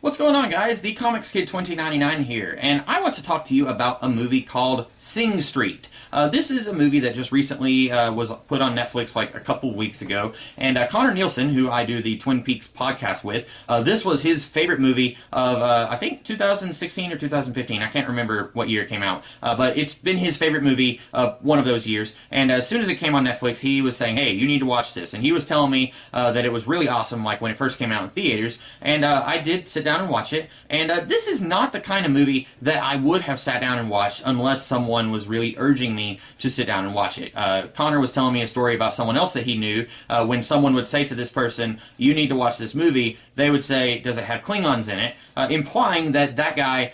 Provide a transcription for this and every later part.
What's going on, guys? The Comics Kid 2099 here, and I want to talk to you about a movie called Sing Street. This is a movie that just recently was put on Netflix like a couple of weeks ago, and Connor Nielsen, who I do the Twin Peaks podcast with, this was his favorite movie of, I think, 2016 or 2015. I can't remember what year it came out, but it's been his favorite movie of one of those years, and as soon as it came on Netflix, he was saying, hey, you need to watch this, and he was telling me that it was really awesome, like when it first came out in theaters, and I did sit down and watch it, and this is not the kind of movie that I would have sat down and watched unless someone was really urging me to sit down and watch it. Connor was telling me a story about someone else that he knew. When someone would say to this person, you need to watch this movie, they would say, does it have Klingons in it? Implying that that guy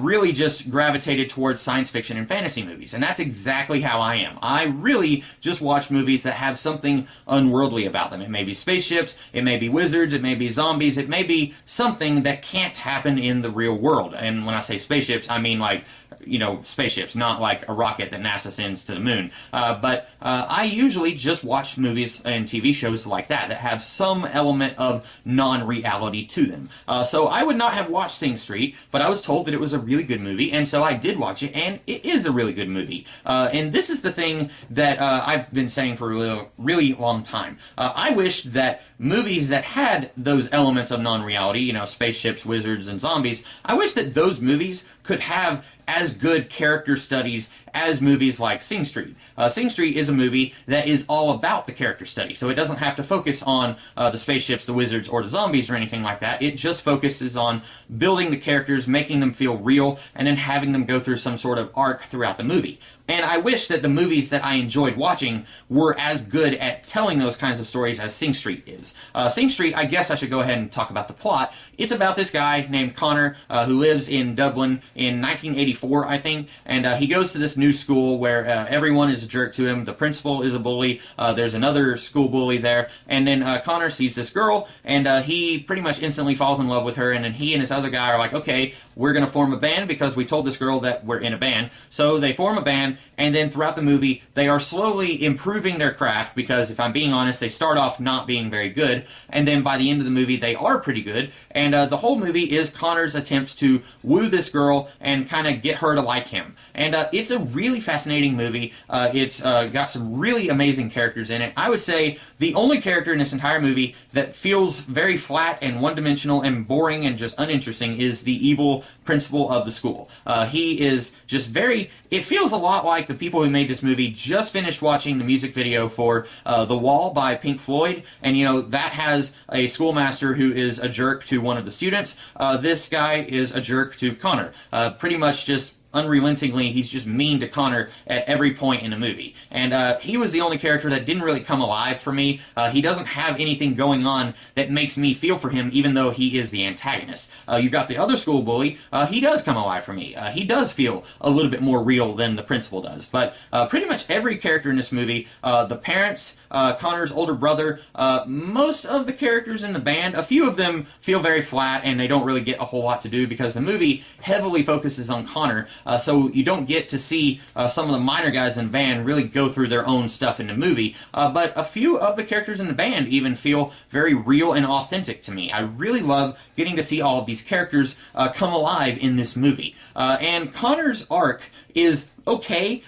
really just gravitated towards science fiction and fantasy movies. And that's exactly how I am. I really just watch movies that have something unworldly about them. It may be spaceships, it may be wizards, it may be zombies, it may be something that can't happen in the real world. And when I say spaceships, I mean like, you know, spaceships, not like a rocket that NASA sends to the moon. But I usually just watch movies and TV shows like that have some element of non-reality to them. So I would not have watched Sing Street, but I was told that it was a really good movie, and so I did watch it, and it is a really good movie. And this is the thing that I've been saying for a really long time. I wish that movies that had those elements of non-reality, you know, spaceships, wizards, and zombies, I wish that those movies could have as good character studies as movies like Sing Street. Sing Street is a movie that is all about the character study, so it doesn't have to focus on the spaceships, the wizards, or the zombies or anything like that. It just focuses on building the characters, making them feel real, and then having them go through some sort of arc throughout the movie. And I wish that the movies that I enjoyed watching were as good at telling those kinds of stories as Sing Street is. Sing Street, I guess I should go ahead and talk about the plot. It's about this guy named Connor who lives in Dublin in 1984, I think, and he goes to this new school where everyone is a jerk to him. The principal is a bully. There's another school bully there, and then Connor sees this girl, and he pretty much instantly falls in love with her, and then he and his other guy are like, okay, we're going to form a band because we told this girl that we're in a band. So they form a band, and then throughout the movie, they are slowly improving their craft because, if I'm being honest, they start off not being very good, and then by the end of the movie, they are pretty good, and the whole movie is Connor's attempts to woo this girl and kind of get her to like him. And it's a really fascinating movie. It's got some really amazing characters in it. I would say the only character in this entire movie that feels very flat and one-dimensional and boring and just uninteresting is the evil principal of the school. He is just very... It feels a lot like the people who made this movie just finished watching the music video for The Wall by Pink Floyd, and you know, that has a schoolmaster who is a jerk to one of the students. This guy is a jerk to Connor. Pretty much just unrelentingly, he's just mean to Connor at every point in the movie. And he was the only character that didn't really come alive for me. He doesn't have anything going on that makes me feel for him, even though he is the antagonist. You got the other school bully. He does come alive for me. He does feel a little bit more real than the principal does. But pretty much every character in this movie, the parents, Connor's older brother, most of the characters in the band, a few of them feel very flat and they don't really get a whole lot to do because the movie heavily focuses on Connor. So you don't get to see some of the minor guys in the band really go through their own stuff in the movie. But a few of the characters in the band even feel very real and authentic to me. I really love getting to see all of these characters come alive in this movie. And Connor's arc is okay.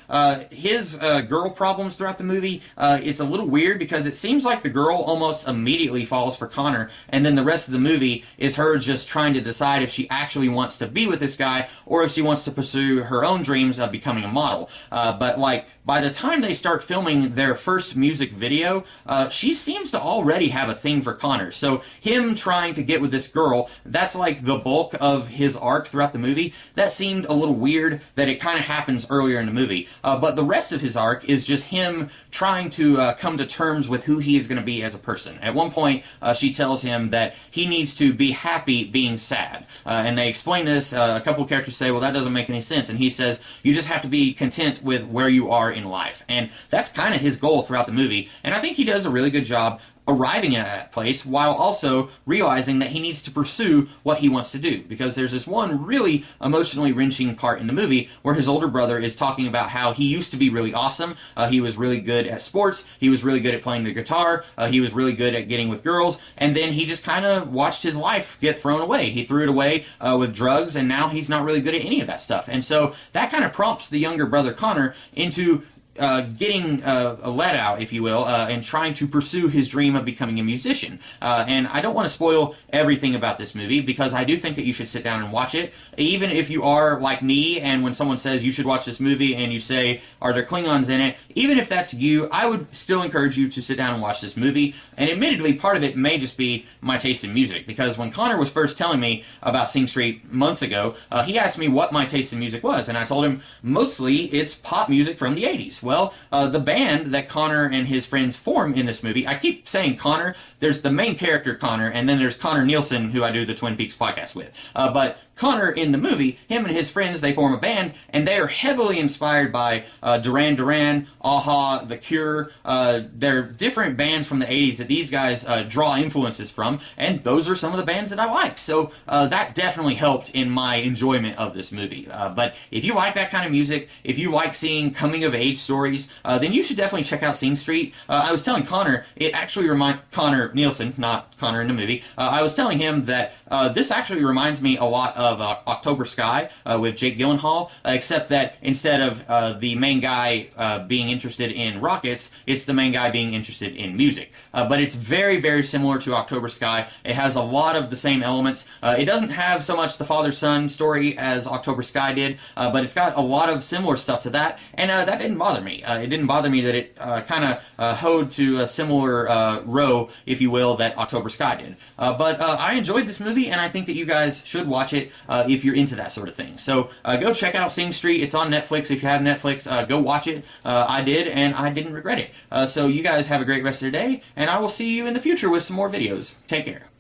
His girl problems throughout the movie, it's a little weird because it seems like the girl almost immediately falls for Connor, and then the rest of the movie is her just trying to decide if she actually wants to be with this guy or if she wants to pursue her own dreams of becoming a model. But like, by the time they start filming their first music video, she seems to already have a thing for Connor. So him trying to get with this girl, that's like the bulk of his arc throughout the movie. That seemed a little weird that it kind of happens earlier in the movie. But the rest of his arc is just him trying to come to terms with who he is going to be as a person. At one point, she tells him that he needs to be happy being sad. And they explain this. A couple of characters say, well, that doesn't make any sense. And he says, you just have to be content with where you are in life. And that's kind of his goal throughout the movie. And I think he does a really good job arriving at that place while also realizing that he needs to pursue what he wants to do. Because there's this one really emotionally wrenching part in the movie where his older brother is talking about how he used to be really awesome. He was really good at sports. He was really good at playing the guitar. He was really good at getting with girls. And then he just kind of watched his life get thrown away. He threw it away with drugs, and now he's not really good at any of that stuff. And so that kind of prompts the younger brother Connor into getting a let out, if you will, and trying to pursue his dream of becoming a musician. And I don't want to spoil everything about this movie because I do think that you should sit down and watch it. Even if you are like me and when someone says you should watch this movie and you say, are there Klingons in it? Even if that's you, I would still encourage you to sit down and watch this movie. And admittedly, part of it may just be my taste in music, because when Connor was first telling me about Sing Street months ago, he asked me what my taste in music was, and I told him mostly it's pop music from the 80s. Well, the band that Connor and his friends form in this movie, I keep saying Connor, there's the main character Connor, and then there's Connor Nielsen, who I do the Twin Peaks podcast with. But Connor, in the movie, him and his friends, they form a band, and they are heavily inspired by Duran Duran, a-ha, The Cure. They're different bands from the 80s that these guys draw influences from, and those are some of the bands that I like. So that definitely helped in my enjoyment of this movie. But if you like that kind of music, if you like seeing coming-of-age stories, then you should definitely check out Sing Street. I was telling Connor, it actually reminds Connor Nielsen, not Connor in the movie, I was telling him that this actually reminds me a lot of October Sky with Jake Gyllenhaal, except that instead of the main guy being interested in rockets, it's the main guy being interested in music. But it's very, very similar to October Sky. It has a lot of the same elements. It doesn't have so much the father-son story as October Sky did, but it's got a lot of similar stuff to that, and that didn't bother me. It didn't bother me that it kind of hoed to a similar row, if you will, that October Sky did. But I enjoyed this movie, and I think that you guys should watch it if you're into that sort of thing. So go check out Sing Street. It's on Netflix. If you have Netflix, go watch it. I did, and I didn't regret it. So you guys have a great rest of your day, and I will see you in the future with some more videos. Take care.